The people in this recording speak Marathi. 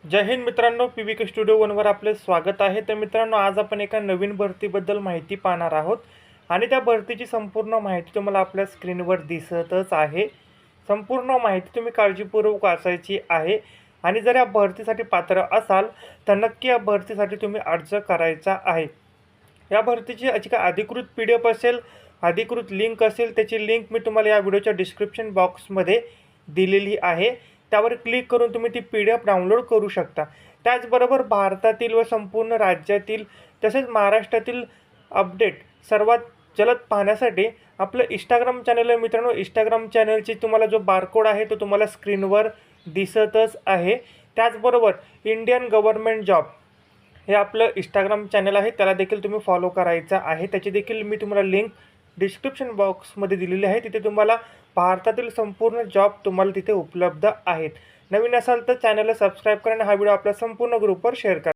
जय हिंद मित्रांनो, PVK स्टुडिओ वनवर आपले स्वागत आहे. तर मित्रांनो, आज आपण एका नवीन भरतीबद्दल माहिती पाहणार आहोत आणि त्या भरतीची संपूर्ण माहिती तुम्हाला आपल्या स्क्रीनवर दिसतच आहे. संपूर्ण माहिती तुम्ही काळजीपूर्वक वाचायची आहे आणि जर या भरतीसाठी पात्र असाल तर नक्की या भरतीसाठी तुम्ही अर्ज करायचा आहे. या भरतीची जी काय अधिकृत PDF असेल, अधिकृत लिंक असेल, त्याची लिंक मी तुम्हाला या व्हिडिओच्या डिस्क्रिप्शन बॉक्समध्ये दिलेली आहे. त्यावर क्लिक करून तुम्ही ती PDF डाउनलोड करू शकता. त्याचबरोबर भारतातील व संपूर्ण राज्यातील तसेच महाराष्ट्रातील अपडेट सर्वात जलद पाहण्यासाठी आपलं इंस्टाग्राम चॅनल आहे मित्रांनो. इंस्टाग्राम चॅनलची तुम्हाला जो बारकोड आहे तो तुम्हाला स्क्रीनवर दिसतच आहे. त्याचबरोबर इंडियन गव्हर्नमेंट जॉब हे आपलं इंस्टाग्राम चॅनल आहे, त्याला देखील तुम्ही फॉलो करायचं आहे. त्याची देखील मी तुम्हाला लिंक डिस्क्रिप्शन बॉक्समध्ये दिलेली आहे. तिथे तुम्हाला भारतातील संपूर्ण जॉब तुम्हाला तिथे उपलब्ध आहेत. नवीन असाल तर चॅनलला सबस्क्राईब करा आणि हा व्हिडिओ आपल्या संपूर्ण ग्रुपवर शेअर करा.